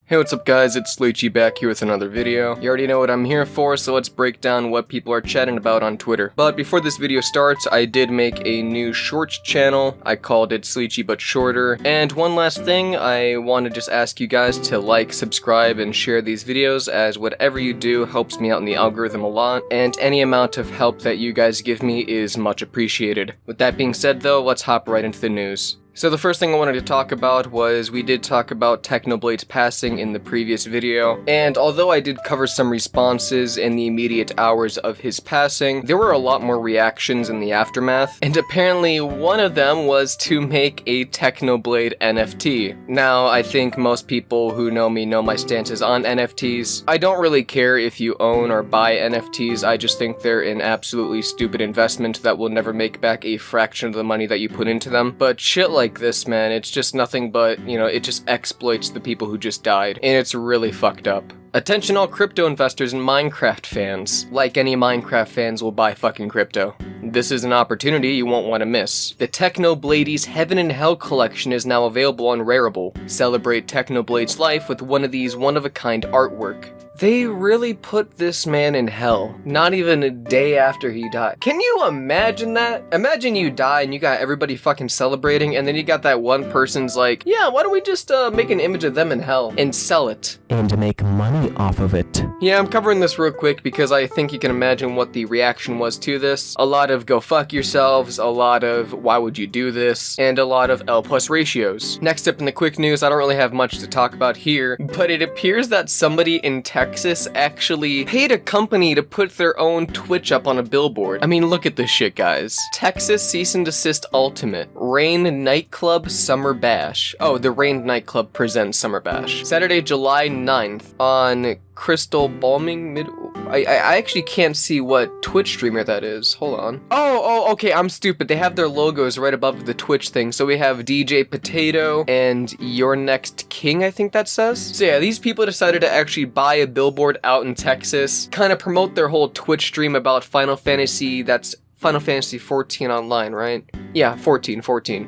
Hey, what's up guys, it's Sleechy back here with another video. You already know what I'm here for, so let's break down what people are chatting about on Twitter. But before this video starts, I did make a new shorts channel. I called it Sleechy but shorter. And one last thing, I want to just ask you guys to like, subscribe, and share these videos, as whatever you do helps me out in the algorithm a lot, and any amount of help that you guys give me is much appreciated. With that being said though, let's hop right into the news. So the first thing I wanted to talk about was we did talk about Technoblade's passing in the previous video, and although I did cover some responses in the immediate hours of his passing, there were a lot more reactions in the aftermath, and apparently one of them was to make a Technoblade NFT. Now, I think most people who know me know my stances on NFTs. I don't really care if you own or buy NFTs, I just think they're an absolutely stupid investment that will never make back a fraction of the money that you put into them, but shit like this, man, it's just nothing but, it just exploits the people who just died, and it's really fucked up. Attention all crypto investors and Minecraft fans. Like any Minecraft fans will buy fucking crypto. This is an opportunity you won't want to miss. The Technoblade's Heaven and Hell collection is now available on Rarible. Celebrate Technoblade's life with one of these one-of-a-kind artwork. They really put this man in hell, not even a day after he died. Can you imagine that? Imagine you die and you got everybody fucking celebrating, and then you got that one person's like, yeah, why don't we just make an image of them in hell and sell it? And make money off of it. Yeah, I'm covering this real quick because I think you can imagine what the reaction was to this. A lot of go fuck yourselves, a lot of why would you do this, and a lot of L+ ratios. Next up in the quick news, I don't really have much to talk about here, but it appears that somebody in Texas actually paid a company to put their own Twitch up on a billboard. I mean, look at this shit, guys. Texas Cease and Desist Ultimate. Rain Nightclub Summer Bash. Oh, the Rain Nightclub presents Summer Bash. Saturday, July 9th on Crystal Balming I actually can't see what Twitch streamer that is. Hold on. Oh, okay, I'm stupid. They have their logos right above the Twitch thing. So we have DJ Potato and Your Next King, I think that says. So yeah, these people decided to actually buy a billboard out in Texas, kind of promote their whole Twitch stream about Final Fantasy, that's Final Fantasy 14 online, right? Yeah, 14.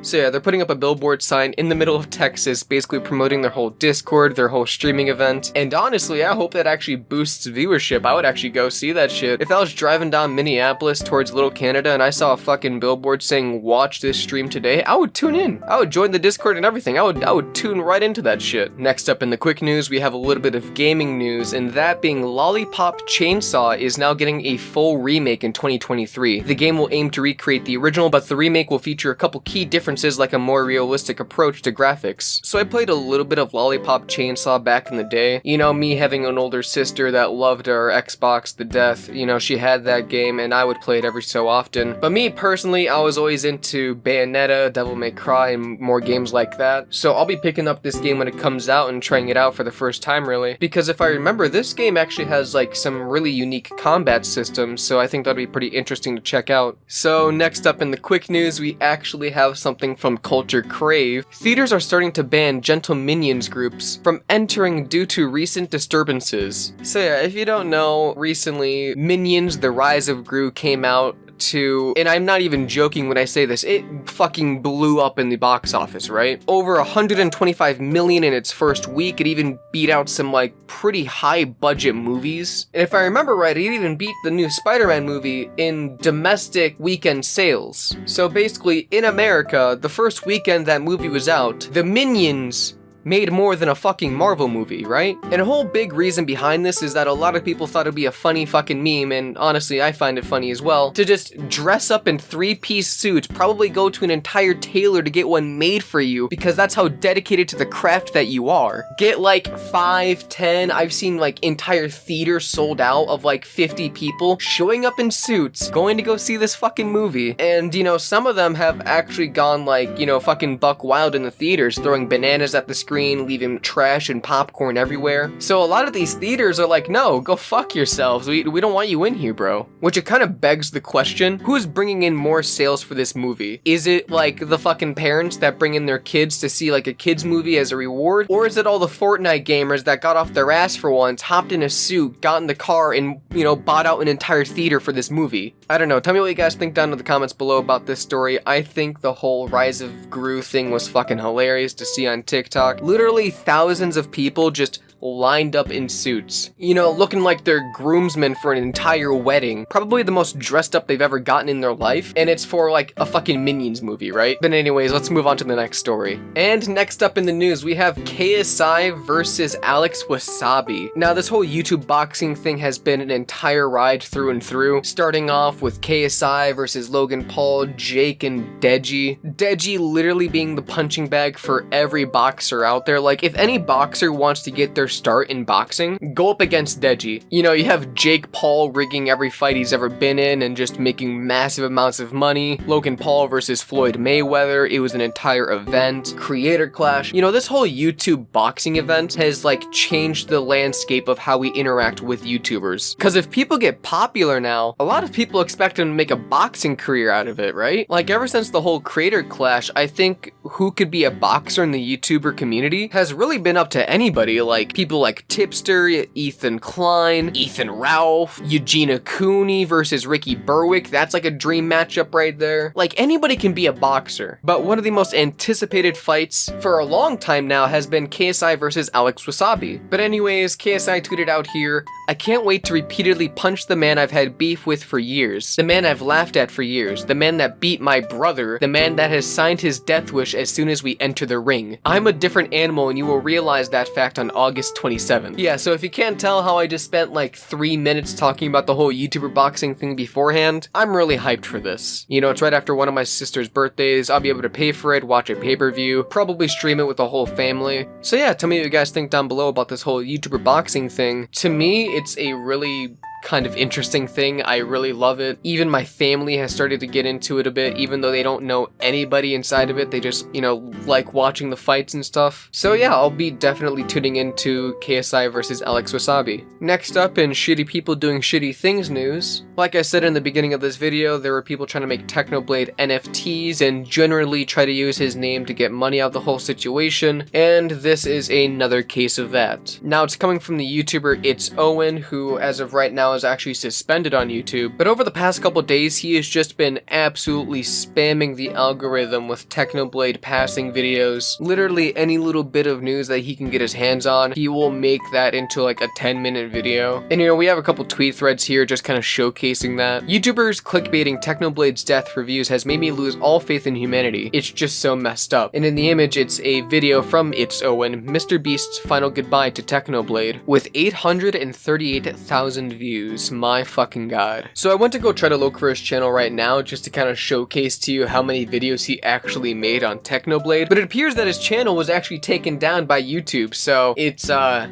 So yeah, they're putting up a billboard sign in the middle of Texas, basically promoting their whole Discord, their whole streaming event. And honestly, I hope that actually boosts viewership. I would actually go see that shit. If I was driving down Minneapolis towards Little Canada and I saw a fucking billboard saying, watch this stream today, I would tune in. I would join the Discord and everything. I would tune right into that shit. Next up in the quick news, we have a little bit of gaming news, and that being Lollipop Chainsaw is now getting a full remake in 2023. The game will aim to recreate the original, but the remake will feature a couple key differences, like a more realistic approach to graphics. So I played a little bit of Lollipop Chainsaw back in the day. You know, me having an older sister that loved our Xbox to death, she had that game and I would play it every so often. But me personally, I was always into Bayonetta, Devil May Cry, and more games like that. So I'll be picking up this game when it comes out and trying it out for the first time, really. Because if I remember, this game actually has like some really unique combat systems, so I think that'll be pretty interesting to check out. So next up in the quick news, we actually have something from Culture Crave. Theaters are starting to ban Gentle Minions groups from entering due to recent disturbances. So yeah, if you don't know, recently Minions: The Rise of Gru came out to, and I'm not even joking when I say this, it fucking blew up in the box office, right? Over 125 million in its first week. It even beat out some like pretty high budget movies. And if I remember right, it even beat the new Spider-Man movie in domestic weekend sales. So basically, in America, the first weekend that movie was out, the Minions made more than a fucking Marvel movie, right? And a whole big reason behind this is that a lot of people thought it'd be a funny fucking meme, and honestly, I find it funny as well, to just dress up in three-piece suits, probably go to an entire tailor to get one made for you, because that's how dedicated to the craft that you are. Get like 5, 10, I've seen like entire theaters sold out of like 50 people showing up in suits, going to go see this fucking movie. And some of them have actually gone like, fucking buck wild in the theaters, throwing bananas at the screen, leaving trash and popcorn everywhere. So a lot of these theaters are like, no, go fuck yourselves. We don't want you in here, bro. Which it kind of begs the question, who is bringing in more sales for this movie? Is it like the fucking parents that bring in their kids to see like a kid's movie as a reward? Or is it all the Fortnite gamers that got off their ass for once, hopped in a suit, got in the car, and, bought out an entire theater for this movie? I don't know. Tell me what you guys think down in the comments below about this story. I think the whole Rise of Gru thing was fucking hilarious to see on TikTok. Literally thousands of people just lined up in suits. You know, looking like they're groomsmen for an entire wedding. Probably the most dressed up they've ever gotten in their life, and it's for like a fucking Minions movie, right? But anyways, let's move on to the next story. And next up in the news, we have KSI versus Alex Wassabi. Now, this whole YouTube boxing thing has been an entire ride through and through, starting off with KSI versus Logan Paul, Jake, and Deji. Deji literally being the punching bag for every boxer out there. Like, if any boxer wants to get their start in boxing, go up against Deji. You know, you have Jake Paul rigging every fight he's ever been in and just making massive amounts of money. Logan Paul versus Floyd Mayweather, it was an entire event. Creator clash. You know, this whole YouTube boxing event has like changed the landscape of how we interact with YouTubers. Because if people get popular now, a lot of people expect them to make a boxing career out of it, right? Like, ever since the whole creator clash, I think who could be a boxer in the YouTuber community has really been up to anybody. Like, people like Tipster, Ethan Klein, Ethan Ralph, Eugenia Cooney versus Ricky Berwick. That's like a dream matchup right there. Like, anybody can be a boxer. But one of the most anticipated fights for a long time now has been KSI versus Alex Wassabi. But anyways, KSI tweeted out here, "I can't wait to repeatedly punch the man I've had beef with for years, the man I've laughed at for years, the man that beat my brother, the man that has signed his death wish as soon as we enter the ring. I'm a different animal and you will realize that fact on August 27th. Yeah, so if you can't tell how I just spent like 3 minutes talking about the whole YouTuber boxing thing beforehand, I'm really hyped for this. You know, it's right after one of my sister's birthdays. I'll be able to pay for it, watch a pay-per-view, probably stream it with the whole family. So yeah, tell me what you guys think down below about this whole YouTuber boxing thing. To me, it's a really kind of interesting thing. I really love it. Even my family has started to get into it a bit, even though they don't know anybody inside of it. They just, you know, like watching the fights and stuff. So yeah, I'll be definitely tuning into KSI versus Alex Wassabi. Next up in shitty people doing shitty things news, like I said in the beginning of this video, there were people trying to make Technoblade NFTs and generally try to use his name to get money out of the whole situation, and this is another case of that. Now, it's coming from the YouTuber It's Owen, who as of right now is actually suspended on YouTube, but over the past couple days he has just been absolutely spamming the algorithm with Technoblade passing videos. Literally any little bit of news that he can get his hands on, he will make that into like a 10-minute video. And you know, we have a couple tweet threads here just kind of showcasing that. YouTubers clickbaiting Technoblade's death for views has made me lose all faith in humanity. It's just so messed up. And in the image, it's a video from It's Owen, Mr. Beast's final goodbye to Technoblade, with 838,000 views. My fucking god. So I went to go try to look for his channel right now just to kind of showcase to you how many videos he actually made on Technoblade, but it appears that his channel was actually taken down by YouTube, so it's a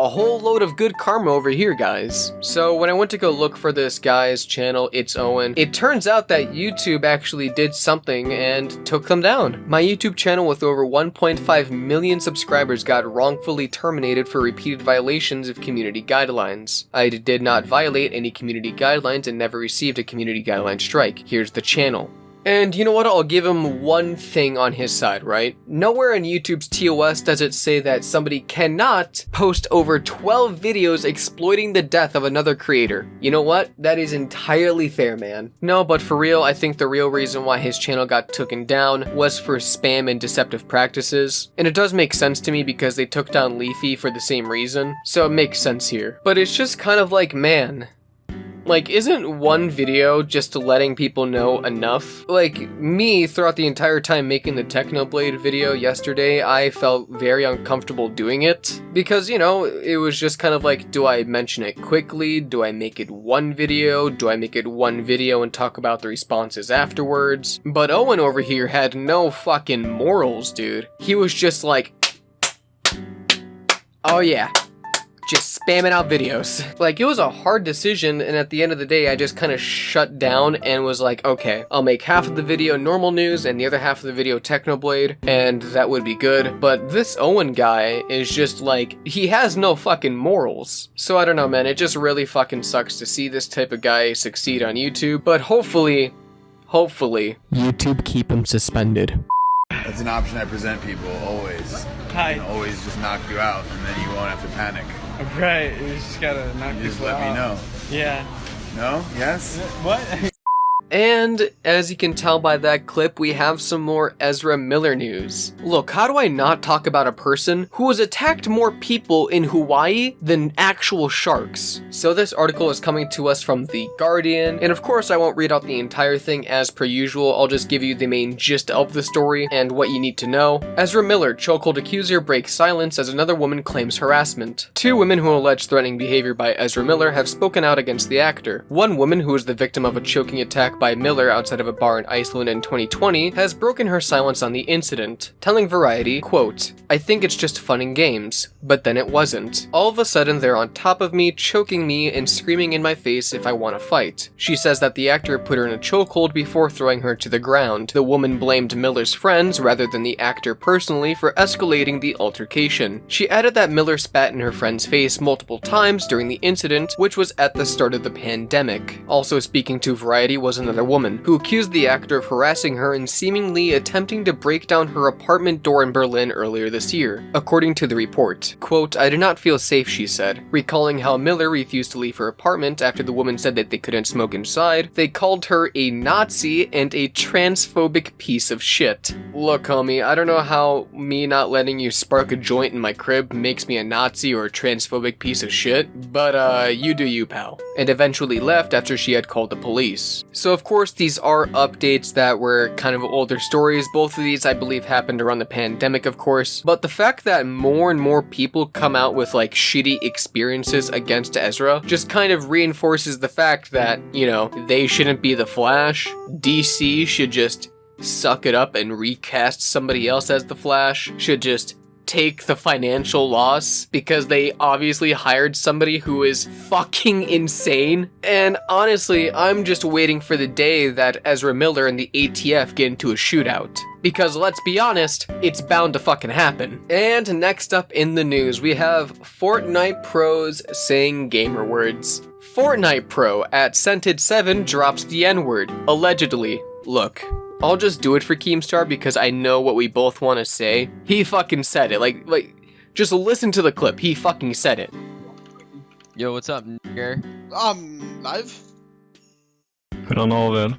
whole load of good karma over here, guys. So when I went to go look for this guy's channel, It's Owen, it turns out that YouTube actually did something and took them down. My YouTube channel with over 1.5 million subscribers got wrongfully terminated for repeated violations of community guidelines. I did not violate any community guidelines and never received a community guideline strike. Here's the channel. And you know what, I'll give him one thing on his side, right? Nowhere in YouTube's TOS does it say that somebody cannot post over 12 videos exploiting the death of another creator. You know what? That is entirely fair, man. No, but for real, I think the real reason why his channel got taken down was for spam and deceptive practices. And it does make sense to me because they took down Leafy for the same reason, so it makes sense here. But it's just kind of like, man, like, isn't one video just letting people know enough? Like, me, throughout the entire time making the Technoblade video yesterday, I felt very uncomfortable doing it. Because, you know, it was just kind of like, do I mention it quickly? Do I make it one video? Do I make it one video and talk about the responses afterwards? But Owen over here had no fucking morals, dude. He was just like, oh yeah, just spamming out videos. Like, it was a hard decision, and at the end of the day, I just kind of shut down and was like, okay, I'll make half of the video normal news and the other half of the video Technoblade, and that would be good. But this Owen guy is just like, he has no fucking morals. So I don't know, man, it just really fucking sucks to see this type of guy succeed on YouTube, but hopefully, YouTube keep him suspended. That's an option I present people, always. Hi. And always just knock you out, and then you won't have to panic. Right, you just gotta knock You just people let me out. know. Yeah. No? Yes? What? And as you can tell by that clip, we have some more Ezra Miller news. Look, how do I not talk about a person who has attacked more people in Hawaii than actual sharks? So this article is coming to us from The Guardian, and of course I won't read out the entire thing as per usual. I'll just give you the main gist of the story and what you need to know. Ezra Miller, chokehold accuser, breaks silence as another woman claims harassment. Two women who allege threatening behavior by Ezra Miller have spoken out against the actor. One woman, who was the victim of a choking attack by Miller outside of a bar in Iceland in 2020, has broken her silence on the incident, telling Variety, quote, "I think it's just fun and games, but then it wasn't. All of a sudden they're on top of me, choking me, and screaming in my face if I want to fight." She says that the actor put her in a chokehold before throwing her to the ground. The woman blamed Miller's friends rather than the actor personally for escalating the altercation. She added that Miller spat in her friend's face multiple times during the incident, which was at the start of the pandemic. Also speaking to Variety was another woman, who accused the actor of harassing her and seemingly attempting to break down her apartment door in Berlin earlier this year. According to the report, quote, "I did not feel safe," she said, recalling how Miller refused to leave her apartment after the woman said that they couldn't smoke inside. They called her a Nazi and a transphobic piece of shit. Look, homie, I don't know how me not letting you spark a joint in my crib makes me a Nazi or a transphobic piece of shit, but you do you, pal. And eventually left after she had called the police. So of course these are updates that were kind of older stories. Both of these I believe happened around the pandemic, of course, but the fact that more and more people come out with like shitty experiences against Ezra just kind of reinforces the fact that, you know, they shouldn't be the Flash. DC should just suck it up and recast somebody else as the Flash, should just take the financial loss because they obviously hired somebody who is fucking insane. And honestly, I'm just waiting for the day that Ezra Miller and the ATF get into a shootout. Because let's be honest, it's bound to fucking happen. And next up in the news, we have Fortnite pros saying gamer words. Fortnite pro at Scented7 drops the N-word, allegedly. Look, I'll just do it for Keemstar because I know what we both want to say. He fucking said it. Like, just listen to the clip. He fucking said it. Yo, what's up, nigger? Live? I don't know, man.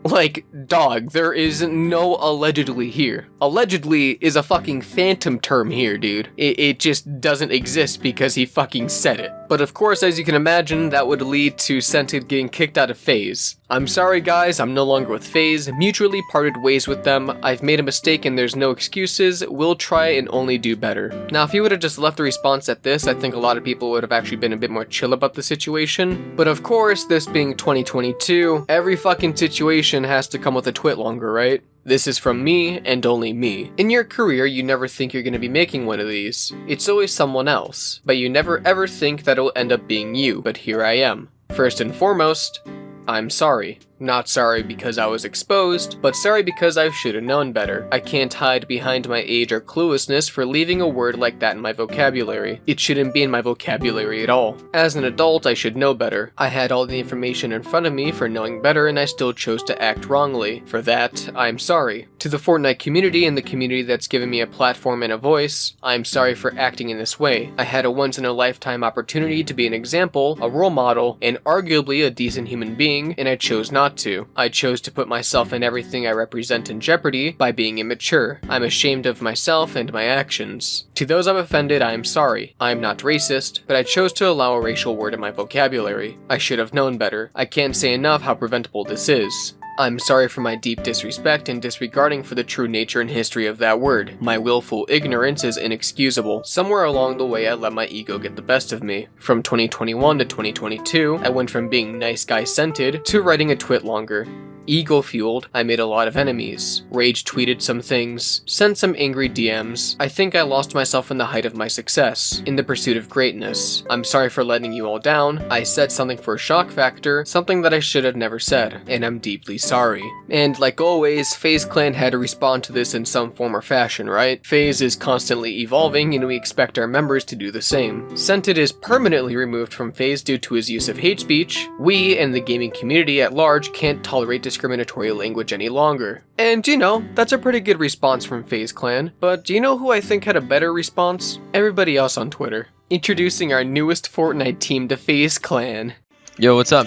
Like, dog, there is no allegedly here. Allegedly is a fucking phantom term here, dude. It just doesn't exist because he fucking said it. But of course, as you can imagine, that would lead to Scented getting kicked out of FaZe. I'm sorry guys, I'm no longer with FaZe, mutually parted ways with them. I've made a mistake and there's no excuses, we'll try and only do better. Now if he would have just left a response at this, I think a lot of people would have actually been a bit more chill about the situation. But of course, this being 2022, every fucking situation has to come with a twit longer, right? This is from me, and only me. In your career, you never think you're gonna be making one of these. It's always someone else, but you never ever think that it'll end up being you, but here I am. First and foremost, I'm sorry. Not sorry because I was exposed, but sorry because I should have known better. I can't hide behind my age or cluelessness for leaving a word like that in my vocabulary. It shouldn't be in my vocabulary at all. As an adult, I should know better. I had all the information in front of me for knowing better and I still chose to act wrongly. For that, I'm sorry. To the Fortnite community and the community that's given me a platform and a voice, I'm sorry for acting in this way. I had a once-in-a-lifetime opportunity to be an example, a role model, and arguably a decent human being, and I chose not to. I chose to put myself and everything I represent in jeopardy by being immature. I'm ashamed of myself and my actions. To those I've offended, I am sorry. I am not racist, but I chose to allow a racial word in my vocabulary. I should have known better. I can't say enough how preventable this is. I'm sorry for my deep disrespect and disregarding for the true nature and history of that word. My willful ignorance is inexcusable. Somewhere along the way I let my ego get the best of me. From 2021 to 2022, I went from being nice guy scented to writing a twit longer. Ego fueled, I made a lot of enemies, rage tweeted some things, sent some angry DMs. I think I lost myself in the height of my success, in the pursuit of greatness. I'm sorry for letting you all down. I said something for a shock factor, something that I should have never said, and I'm deeply sorry. And like always, FaZe Clan had to respond to this in some form or fashion, right? FaZe is constantly evolving and we expect our members to do the same. Scented is permanently removed from FaZe due to his use of hate speech. We and the gaming community at large can't tolerate discriminatory language any longer. And you know, that's a pretty good response from FaZe Clan, but do you know who I think had a better response? Everybody else on Twitter. Introducing our newest Fortnite team to FaZe Clan. Yo, what's up,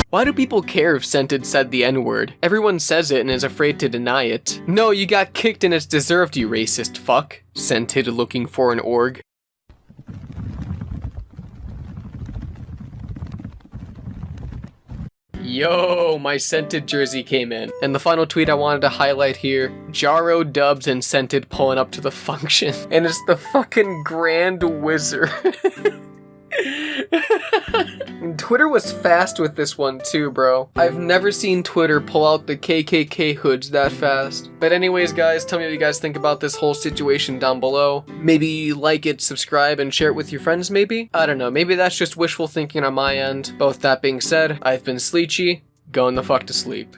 Why do people care if Scented said the N-word? Everyone says it and is afraid to deny it. No, you got kicked and it's deserved, you racist fuck. Scented looking for an org. Yo, my Scented jersey came in. And the final tweet I wanted to highlight here, Jaro, Dubs, and Scented pulling up to the function. And it's the fucking Grand Wizard. Twitter was fast with this one too, bro. I've never seen Twitter pull out the KKK hoods that fast. But anyways, guys, tell me what you guys think about this whole situation down below. Maybe like it, subscribe, and share it with your friends, maybe? I don't know, maybe that's just wishful thinking on my end. But with that being said, I've been Sleechy, going the fuck to sleep.